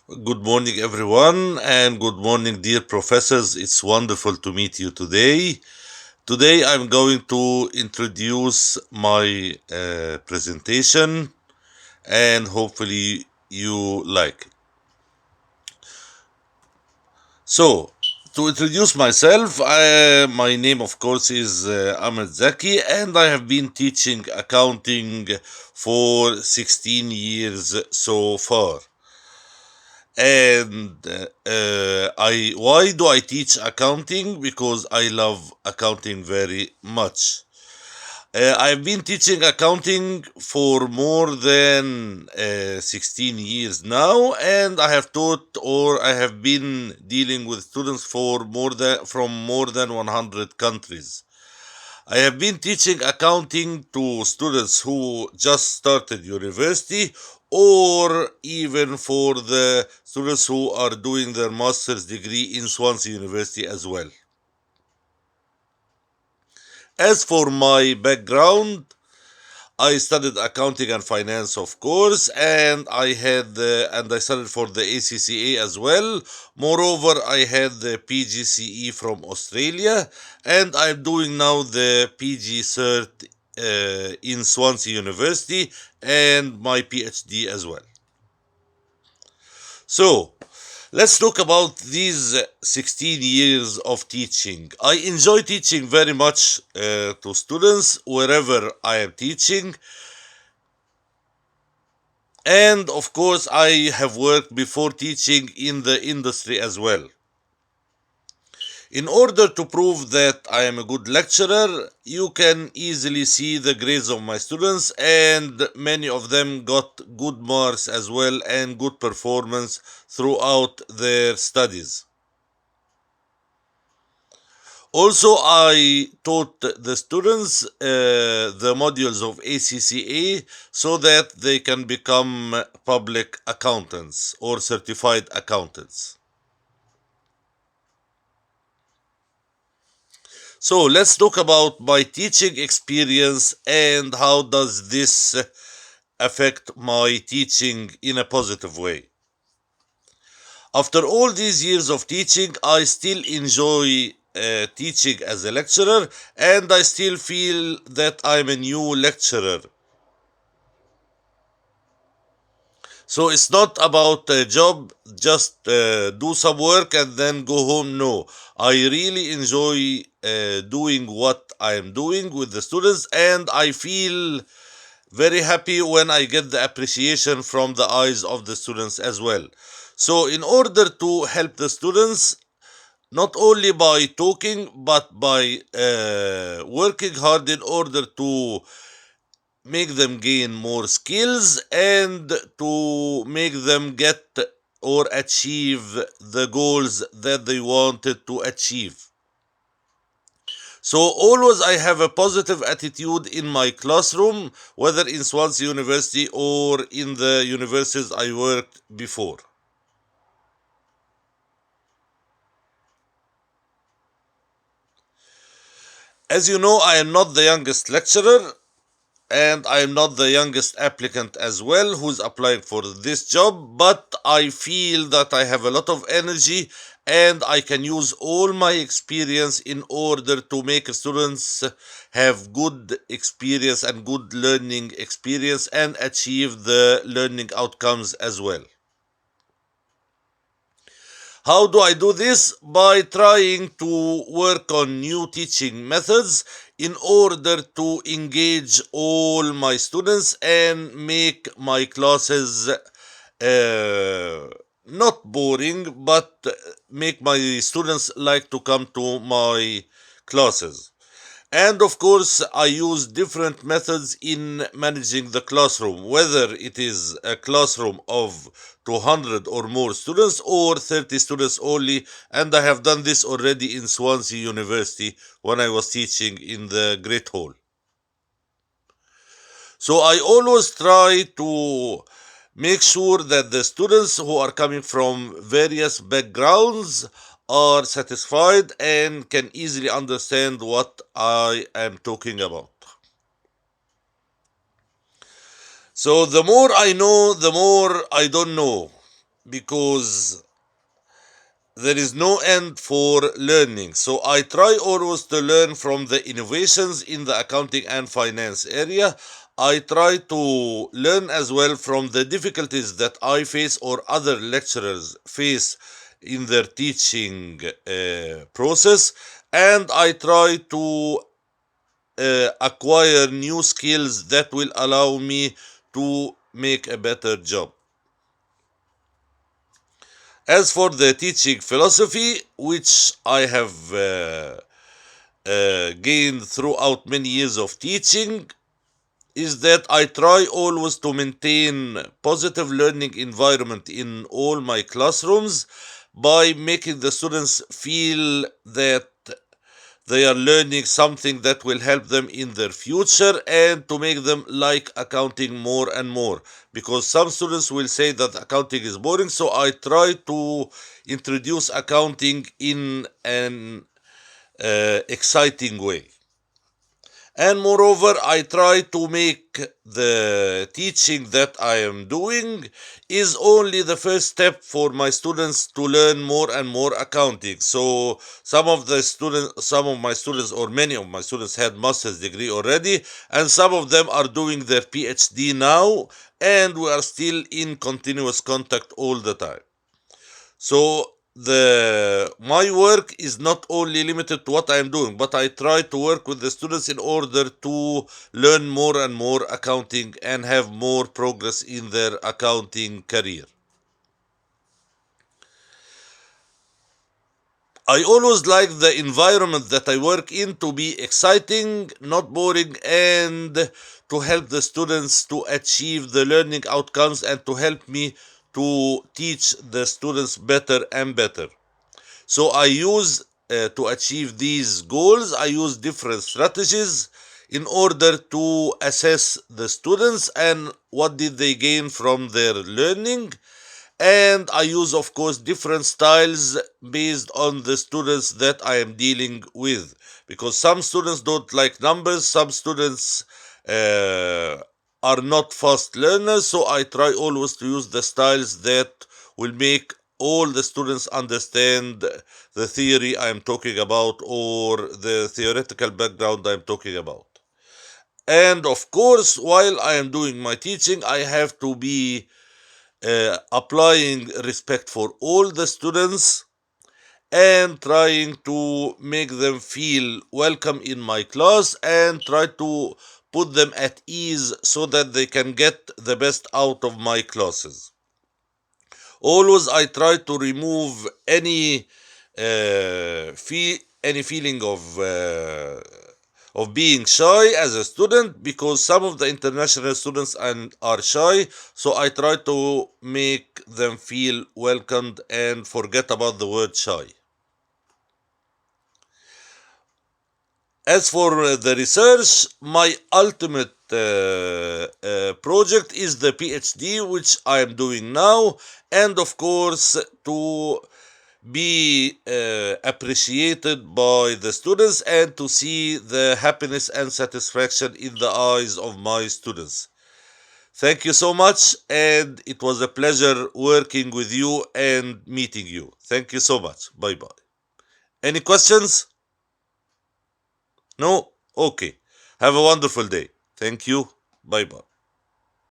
Good morning, everyone, and good morning, dear professors. It's wonderful to meet you today. Today, I'm going to introduce my presentation, and hopefully, you like it. So, to introduce myself, my name, of course, is Ahmed Zaki, and I have been teaching accounting for 16 years so far. And I why do I teach accounting? Because I love accounting very much. I've been teaching accounting for more than 16 years now, and I have taught or I have been dealing with students for more than 100 countries. I have been teaching accounting to students who just started university or even for the students who are doing their master's degree in Swansea University as well. As for my background, I studied accounting and finance, of course, and I studied for the ACCA as well. Moreover, I had the PGCE from Australia, and I'm doing now the PG Cert in Swansea University and my PhD as well. So, let's talk about these 16 years of teaching. I enjoy teaching very much to students wherever I am teaching. And of course, I have worked before teaching in the industry as well. In order to prove that I am a good lecturer, you can easily see the grades of my students, and many of them got good marks as well and good performance throughout their studies. Also, I taught the students the modules of ACCA so that they can become public accountants or certified accountants. So let's talk about my teaching experience and how does this affect my teaching in a positive way. After all these years of teaching, I still enjoy teaching as a lecturer, and I still feel that I'm a new lecturer. So it's not about a job, just do some work and then go home. No, I really enjoy doing what I am doing with the students, and I feel very happy when I get the appreciation from the eyes of the students as well. So, in order to help the students, not only by talking but by working hard in order to make them gain more skills and to make them get or achieve the goals that they wanted to achieve. So always I have a positive attitude in my classroom, whether in Swansea University or in the universities I worked before. As you know, I am not the youngest lecturer, and I am not the youngest applicant as well who's applying for this job, but I feel that I have a lot of energy and I can use all my experience in order to make students have good experience and good learning experience and achieve the learning outcomes as well. How do I do this? By trying to work on new teaching methods in order to engage all my students and make my classes not boring, but make my students like to come to my classes. And of course, I use different methods in managing the classroom, whether it is a classroom of 200 or more students or 30 students only. And I have done this already in Swansea University when I was teaching in the Great Hall. So I always try to make sure that the students who are coming from various backgrounds are satisfied and can easily understand what I am talking about. So the more I know, the more I don't know. because there is no end for learning. So I try always to learn from the innovations in the accounting and finance area. I try to learn as well from the difficulties that I face or other lecturers face in their teaching process. And I try to acquire new skills that will allow me to make a better job. As for the teaching philosophy, which I have gained throughout many years of teaching, is that I try always to maintain positive learning environment in all my classrooms by making the students feel that they are learning something that will help them in their future and to make them like accounting more and more. Because some students will say that accounting is boring, so I try to introduce accounting in an exciting way. And moreover, I try to make the teaching that I am doing is only the first step for my students to learn more and more accounting. So some of my students, or many of my students, had master's degree already, and some of them are doing their PhD now, and we are still in continuous contact all the time. So the my work is not only limited to what I am doing, but I try to work with the students in order to learn more and more accounting and have more progress in their accounting career. I always like the environment that I work in to be exciting, not boring, and to help the students to achieve the learning outcomes and to help me to teach the students better and better. So I use to achieve these goals, I use different strategies in order to assess the students and what did they gain from their learning. And I use, of course, different styles based on the students that I am dealing with. Because some students don't like numbers, some students are not fast learners. So I try always to use the styles that will make all the students understand the theory I'm talking about or the theoretical background I'm talking about. And of course, while I am doing my teaching, I have to be applying respect for all the students and trying to make them feel welcome in my class and try to put them at ease so that they can get the best out of my classes. Always I try to remove any feeling of being shy as a student, because some of the international students are shy, so I try to make them feel welcomed and forget about the word shy. As for the research, my ultimate project is the PhD, which I am doing now, and of course, to be appreciated by the students and to see the happiness and satisfaction in the eyes of my students. Thank you so much, and it was a pleasure working with you and meeting you. Thank you so much. Bye bye. Any questions? No? Okay. Have a wonderful day. Thank you. Bye bye.